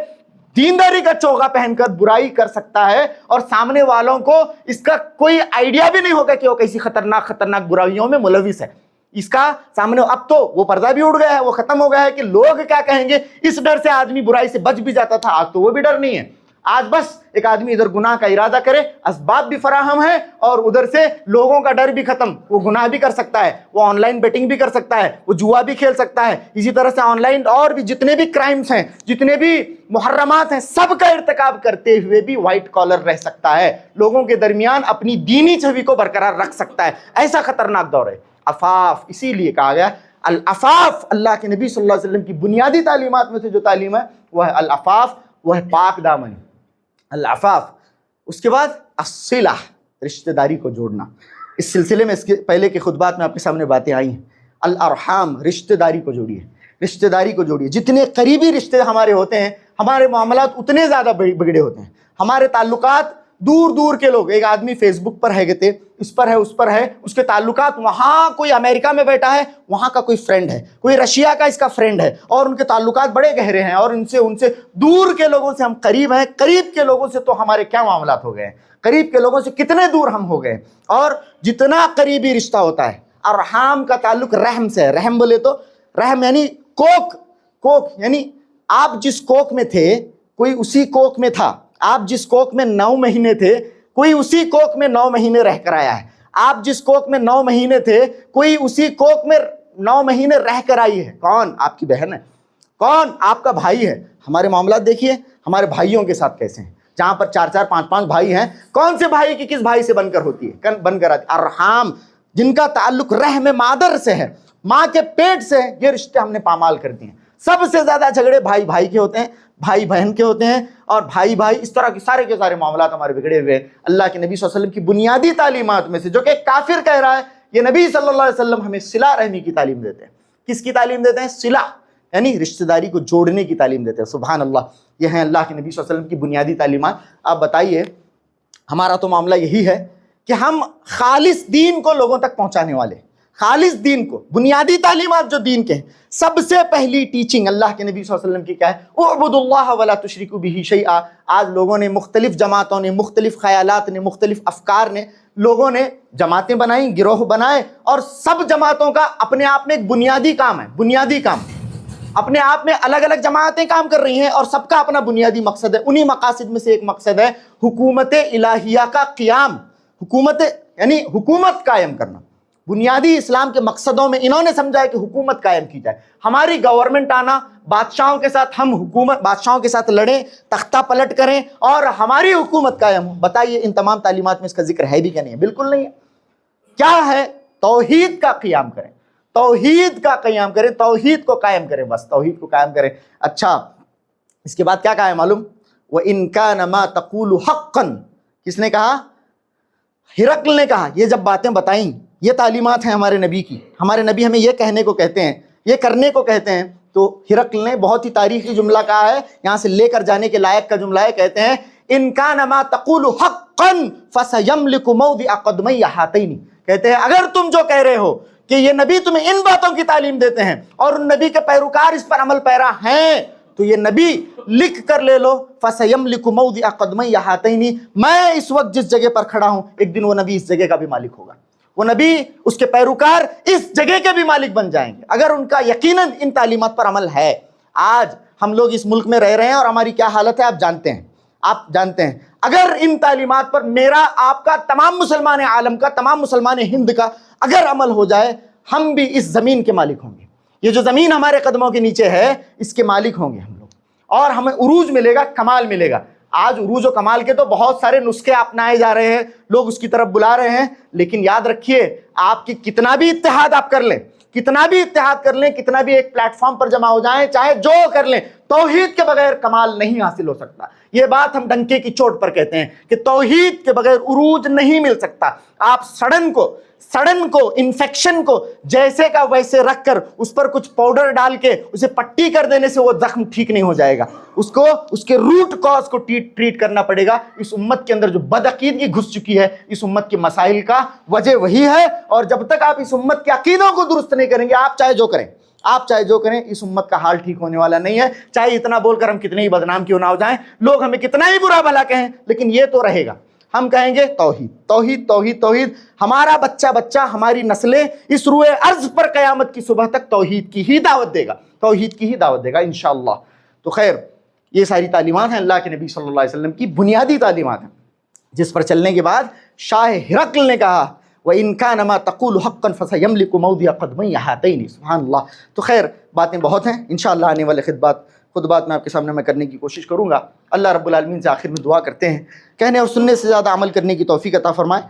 دینداری کا چوغا پہن کر برائی کر سکتا ہے، اور سامنے والوں کو اس کا کوئی آئیڈیا بھی نہیں ہوگا کہ وہ کیسی خطرناک برائیوں میں ملوث ہے. اس کا سامنے اب تو وہ پردہ بھی اڑ گیا ہے، وہ ختم ہو گیا ہے کہ لوگ کیا کہیں گے، اس ڈر سے آدمی برائی سے بچ بھی جاتا تھا. آج تو وہ بھی ڈر نہیں ہے. آج بس ایک آدمی ادھر گناہ کا ارادہ کرے، اسباب بھی فراہم ہے، اور ادھر سے لوگوں کا ڈر بھی ختم. وہ گناہ بھی کر سکتا ہے، وہ آن لائن بیٹنگ بھی کر سکتا ہے، وہ جوا بھی کھیل سکتا ہے. اسی طرح سے آن لائن اور بھی جتنے بھی کرائمز ہیں، جتنے بھی محرمات ہیں، سب کا ارتکاب کرتے ہوئے بھی وائٹ کالر رہ سکتا ہے، لوگوں کے درمیان اپنی دینی چھوی کو برقرار رکھ سکتا ہے. ایسا خطرناک دور ہے. عفاف، اسی لیے کہا گیا العفاف. اللہ کے نبی صلی اللہ علیہ وسلم کی بنیادی تعلیمات میں سے جو تعلیم ہے وہ ہے العفاف، وہ ہے پاک دامنی، العفاف. اس کے بعد الصلہ، رشتہ داری کو جوڑنا. اس سلسلے میں اس کے پہلے کے خطبات میں آپ کے سامنے باتیں آئی ہیں. الارحام، رشتہ داری کو جوڑیے، رشتہ داری کو جوڑیے. جتنے قریبی رشتے ہمارے ہوتے ہیں، ہمارے معاملات اتنے زیادہ بگڑے ہوتے ہیں. ہمارے تعلقات دور دور کے لوگ، ایک آدمی فیس بک پر ہے گتے، اس پر ہے اس پر ہے، اس کے تعلقات وہاں کوئی امریکہ میں بیٹھا ہے، وہاں کا کوئی فرینڈ ہے، کوئی رشیا کا اس کا فرینڈ ہے، اور ان کے تعلقات بڑے گہرے ہیں، اور ان سے دور کے لوگوں سے ہم قریب ہیں. قریب کے لوگوں سے تو ہمارے کیا معاملات ہو گئے ہیں، قریب کے لوگوں سے کتنے دور ہم ہو گئے. اور جتنا قریبی رشتہ ہوتا ہے، ارحام کا تعلق رحم سے ہے. رحم بولے تو رحم یعنی کوک یعنی آپ جس کوک میں تھے کوئی اسی کوک میں تھا. آپ جس کوک میں 9 مہینے تھے کوئی اسی کوک میں 9 مہینے رہ کر آیا ہے. آپ جس کوک میں 9 مہینے تھے کوئی اسی کوک میں 9 مہینے رہ کر آئی ہے. کون؟ آپ کی بہن ہے. کون؟ آپ کا بھائی ہے. ہمارے معاملات دیکھیے ہمارے بھائیوں کے ساتھ کیسے ہیں. جہاں پر 4 5 بھائی ہیں، کون سے بھائی کی کس بھائی سے بن کر ہوتی ہے، بن کر آتی. ارحام، جن کا تعلق رحم مادر سے ہے، ماں کے پیٹ سے ہے، یہ رشتے ہم نے پامال کر دیے ہیں. سب سے زیادہ جھگڑے بھائی کے ہوتے ہیں، بھائی بہن کے ہوتے ہیں، اور بھائی اس طرح کے سارے معاملات ہمارے بگڑے ہوئے ہیں. اللہ کے نبی صلی اللہ علیہ وسلم کی بنیادی تعلیمات میں سے، جو کہ ایک کافر کہہ رہا ہے، یہ نبی صلی اللہ علیہ وسلم ہمیں صلہ رحمی کی تعلیم دیتے ہیں. کس کی تعلیم دیتے ہیں؟ صلہ، یعنی رشتہ داری کو جوڑنے کی تعلیم دیتے ہیں. سبحان اللہ، یہ ہیں اللہ کے نبی صلی اللہ علیہ وسلم کی بنیادی تعلیمات. آپ بتائیے، ہمارا تو معاملہ یہی ہے کہ ہم خالص دین کو لوگوں تک پہنچانے والے، خالص دین کو، بنیادی تعلیمات جو دین کے ہیں، سب سے پہلی ٹیچنگ اللہ کے نبی صلی اللہ علیہ وسلم کی کیا ہے؟ اعبدوا اللہ ولا تشرکوا بہ شیئا. آج لوگوں نے، مختلف جماعتوں نے، مختلف خیالات نے، مختلف افکار نے، لوگوں نے جماعتیں بنائیں، گروہ بنائے، اور سب جماعتوں کا اپنے آپ میں ایک بنیادی کام ہے. بنیادی کام اپنے آپ میں، الگ الگ جماعتیں کام کر رہی ہیں اور سب کا اپنا بنیادی مقصد ہے. انہی مقاصد میں سے ایک مقصد ہے حکومت الہیہ کا قیام. حکومت یعنی حکومت قائم کرنا. بنیادی اسلام کے مقصدوں میں انہوں نے سمجھا ہے کہ حکومت قائم کی جائے. ہماری گورنمنٹ آنا، بادشاہوں کے ساتھ ہم بادشاہوں کے ساتھ لڑیں، تختہ پلٹ کریں اور ہماری حکومت قائم ہو. بتائیے ان تمام تعلیمات میں اس کا ذکر ہے بھی کہ نہیں ہے؟ بالکل نہیں ہے. کیا ہے؟ توحید کا قیام کریں، توحید کا قیام کریں، توحید کو قائم کریں، بس توحید کو قائم کریں. اچھا، اس کے بعد کیا کہا ہے معلوم؟ وَإِن كَانَ مَا تَقُولُ حَقًّا. کس نے کہا؟ ہرقل نے کہا. یہ جب باتیں بتائیں، یہ تعلیمات ہیں ہمارے نبی کی، ہمارے نبی ہمیں یہ کہنے کو کہتے ہیں، یہ کرنے کو کہتے ہیں، تو ہرقل نے بہت ہی تاریخی جملہ کہا ہے، یہاں سے لے کر جانے کے لائق کا جملہ ہے. کہتے ہیں ان کان ما تقول حقا فسيملك موضع قدمي هاتين. کہتے ہیں اگر تم جو کہہ رہے ہو کہ یہ نبی تمہیں ان باتوں کی تعلیم دیتے ہیں اور ان نبی کے پیروکار اس پر عمل پیرا ہیں، تو یہ نبی لکھ کر لے لو، فَسَيَمْلِكُ مَوْضِعَ قَدْمَيَّ هَاتَيْنِ. میں اس وقت جس جگہ پر کھڑا ہوں، ایک دن وہ نبی اس جگہ کا بھی مالک ہوگا، وہ نبی، اس کے پیروکار اس جگہ کے بھی مالک بن جائیں گے اگر ان کا یقیناً ان تعلیمات پر عمل ہے. آج ہم لوگ اس ملک میں رہ رہے ہیں اور ہماری کیا حالت ہے آپ جانتے ہیں. آپ جانتے ہیں اگر ان تعلیمات پر میرا آپ کا تمام مسلمان عالم کا تمام مسلمان ہند کا اگر عمل ہو جائے، ہم بھی اس زمین کے مالک ہوں گے. یہ جو زمین ہمارے قدموں کے نیچے ہے اس کے مالک ہوں گے ہم لوگ، اور ہمیں عروج ملے گا، کمال ملے گا. آج عروج و کمال کے تو بہت سارے نسخے اپنائے جا رہے ہیں، لوگ اس کی طرف بلا رہے ہیں، لیکن یاد رکھیے آپ کی کتنا بھی اتحاد آپ کر لیں، کتنا بھی اتحاد کر لیں، کتنا بھی ایک پلیٹ فارم پر جمع ہو جائیں، چاہے جو کر لیں، توحید کے بغیر کمال نہیں حاصل ہو سکتا. یہ بات ہم ڈنکے کی چوٹ پر کہتے ہیں کہ توحید کے بغیر عروج نہیں مل سکتا. آپ سڑن کو انفیکشن کو جیسے کا ویسے رکھ کر اس پر کچھ پاؤڈر ڈال کے اسے پٹی کر دینے سے وہ زخم ٹھیک نہیں ہو جائے گا. اس کے روٹ کاز کو ٹریٹ کرنا پڑے گا. اس امت کے اندر جو بدعقیدگی گھس چکی ہے، اس امت کے مسائل کا وجہ وہی ہے، اور جب تک آپ اس امت کے عقیدوں کو درست نہیں کریں گے، آپ چاہے جو کریں اس امت کا حال ٹھیک ہونے والا نہیں ہے. چاہے اتنا بول کر ہم کتنے ہی بدنام کیوں نہ ہو جائیں، لوگ ہمیں کتنا ہی برا بھلا کہیں، لیکن یہ تو رہے گا. ہم کہیں گے توحید توحید توحید توحید. ہمارا بچہ ہماری نسلیں اس روئے ارض پر قیامت کی صبح تک توحید کی ہی دعوت دے گا انشاءاللہ. تو خیر، یہ ساری تعلیمات ہیں اللہ کے نبی صلی اللہ علیہ وسلم کی بنیادی تعلیمات ہیں، جس پر چلنے کے بعد شاہ ہرقل نے کہا وَإِن كَانَ مَا تَقُولُ حَقًّا فَسَيَمْلِكُ مَوْضِعَ قَدْمَيْ هَاتَيْنِ. سبحان اللہ. تو خیر، باتیں بہت ہیں، انشاءاللہ آنے والے خطبات میں آپ کے سامنے میں کرنے کی کوشش کروں گا. اللہ رب العالمین سے آخر میں دعا کرتے ہیں کہنے اور سننے سے زیادہ عمل کرنے کی توفیق عطا فرمائے.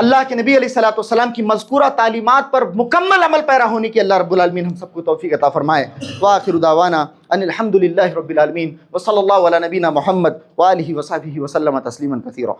اللہ کے نبی علیہ الصلوۃ والسلام کی مذکورہ تعلیمات پر مکمل عمل پیرا ہونے کی اللہ رب العالمین ہم سب کو توفیق عطا فرمائے. وآخر دعوانا ان الحمد للہ رب العالمین وصلی اللہ علی نبینا محمد وآلہ وصحبہ وسلم تسلیما کثیرا.